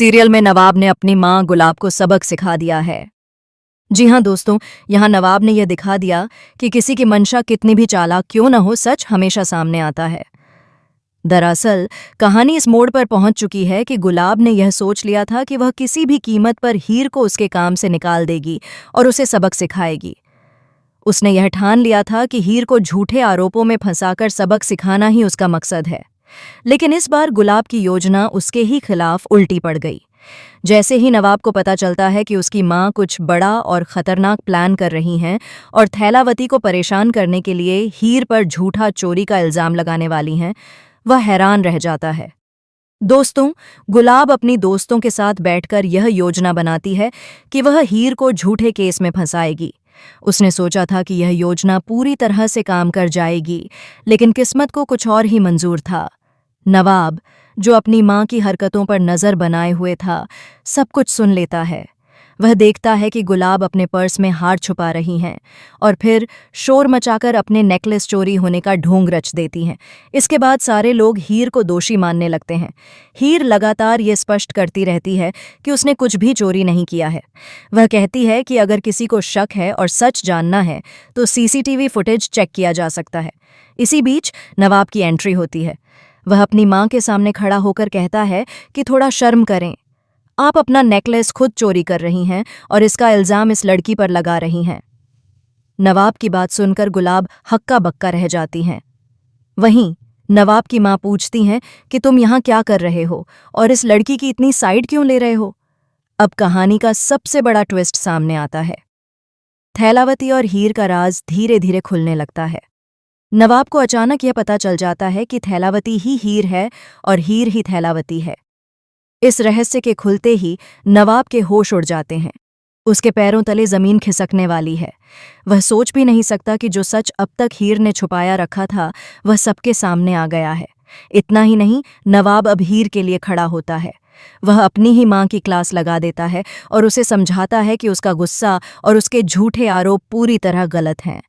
Serial में नवाब ने अपनी मां गुलाब को सबक सिखा दिया है। जी हाँ दोस्तों, यहाँ नवाब ने यह दिखा दिया कि किसी की मंशा कितनी भी चालाक क्यों न हो, सच हमेशा सामने आता है। दरअसल कहानी इस मोड़ पर पहुंच चुकी है कि गुलाब ने यह सोच लिया था कि वह किसी भी कीमत पर हीर को उसके काम से निकाल देगी और उसे सबक सिखाएगी। उसने यह ठान लिया था कि हीर को झूठे आरोपों में फंसाकर सबक सिखाना ही उसका मकसद है। लेकिन इस बार गुलाब की योजना उसके ही खिलाफ उल्टी पड़ गई। जैसे ही नवाब को पता चलता है कि उसकी मां कुछ बड़ा और खतरनाक प्लान कर रही हैं और थैलावती को परेशान करने के लिए हीर पर झूठा चोरी का इल्जाम लगाने वाली हैं, वह हैरान रह जाता है। दोस्तों, गुलाब अपनी दोस्तों के साथ बैठकर यह योजना बनाती है कि वह हीर को झूठे केस में फंसाएगी। उसने सोचा था कि यह योजना पूरी तरह से काम कर जाएगी, लेकिन किस्मत को कुछ और ही मंजूर था। नवाब, जो अपनी मां की हरकतों पर नजर बनाए हुए था, सब कुछ सुन लेता है। वह देखता है कि गुलाब अपने पर्स में हार छुपा रही हैं और फिर शोर मचाकर अपने नेकलेस चोरी होने का ढोंग रच देती हैं। इसके बाद सारे लोग हीर को दोषी मानने लगते हैं। हीर लगातार ये स्पष्ट करती रहती है कि उसने कुछ भी चोरी नहीं किया है। वह कहती है कि अगर किसी को शक है और सच जानना है तो सीसीटीवी फुटेज चेक किया जा सकता है। इसी बीच नवाब की एंट्री होती है। वह अपनी मां के सामने खड़ा होकर कहता है कि थोड़ा शर्म करें, आप अपना नेकलेस खुद चोरी कर रही हैं और इसका इल्जाम इस लड़की पर लगा रही हैं। नवाब की बात सुनकर गुलाब हक्का बक्का रह जाती हैं। वहीं नवाब की मां पूछती हैं कि तुम यहाँ क्या कर रहे हो और इस लड़की की इतनी साइड क्यों ले रहे हो। अब कहानी का सबसे बड़ा ट्विस्ट सामने आता है। थैलावती और हीर का राज धीरे धीरे खुलने लगता है। नवाब को अचानक यह पता चल जाता है कि थैलावती ही हीर है और हीर ही थैलावती है। इस रहस्य के खुलते ही नवाब के होश उड़ जाते हैं। उसके पैरों तले जमीन खिसकने वाली है। वह सोच भी नहीं सकता कि जो सच अब तक हीर ने छुपाया रखा था वह सबके सामने आ गया है। इतना ही नहीं, नवाब अब हीर के लिए खड़ा होता है। वह अपनी ही मां की क्लास लगा देता है और उसे समझाता है कि उसका गुस्सा और उसके झूठे आरोप पूरी तरह गलत हैं।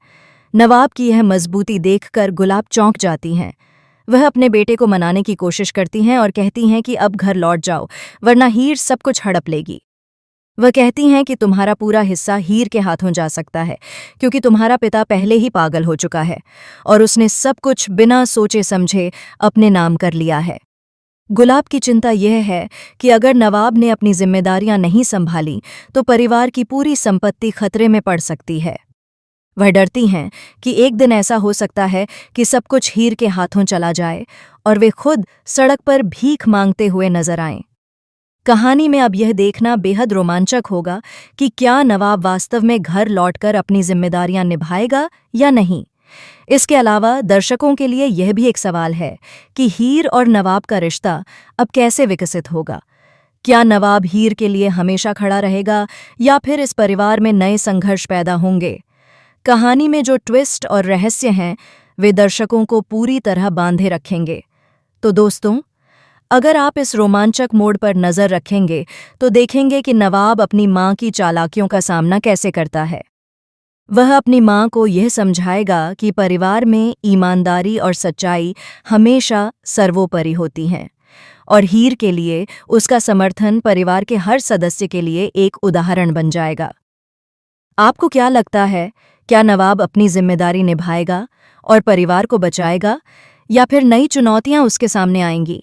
नवाब की यह मजबूती देखकर गुलाब चौंक जाती हैं। वह अपने बेटे को मनाने की कोशिश करती हैं और कहती हैं कि अब घर लौट जाओ, वरना हीर सब कुछ हड़प लेगी। वह कहती हैं कि तुम्हारा पूरा हिस्सा हीर के हाथों जा सकता है, क्योंकि तुम्हारा पिता पहले ही पागल हो चुका है और उसने सब कुछ बिना सोचे समझे अपने नाम कर लिया है। गुलाब की चिंता यह है कि अगर नवाब ने अपनी जिम्मेदारियां नहीं संभाली तो परिवार की पूरी संपत्ति खतरे में पड़ सकती है। वह डरती हैं कि एक दिन ऐसा हो सकता है कि सब कुछ हीर के हाथों चला जाए और वे खुद सड़क पर भीख मांगते हुए नजर आएं। कहानी में अब यह देखना बेहद रोमांचक होगा कि क्या नवाब वास्तव में घर लौटकर अपनी जिम्मेदारियां निभाएगा या नहीं। इसके अलावा दर्शकों के लिए यह भी एक सवाल है कि हीर और नवाब का रिश्ता अब कैसे विकसित होगा। क्या नवाब हीर के लिए हमेशा खड़ा रहेगा या फिर इस परिवार में नए संघर्ष पैदा होंगे। कहानी में जो ट्विस्ट और रहस्य हैं वे दर्शकों को पूरी तरह बांधे रखेंगे। तो दोस्तों, अगर आप इस रोमांचक मोड़ पर नजर रखेंगे तो देखेंगे कि नवाब अपनी मां की चालाकियों का सामना कैसे करता है। वह अपनी मां को यह समझाएगा कि परिवार में ईमानदारी और सच्चाई हमेशा सर्वोपरि होती हैं और हीर के लिए उसका समर्थन परिवार के हर सदस्य के लिए एक उदाहरण बन जाएगा। आपको क्या लगता है, क्या नवाब अपनी जिम्मेदारी निभाएगा और परिवार को बचाएगा या फिर नई चुनौतियां उसके सामने आएंगी?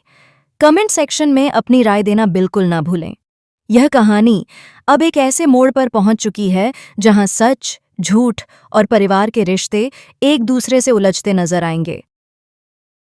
कमेंट सेक्शन में अपनी राय देना बिल्कुल ना भूलें। यह कहानी अब एक ऐसे मोड़ पर पहुंच चुकी है जहां सच, झूठ और परिवार के रिश्ते एक दूसरे से उलझते नजर आएंगे।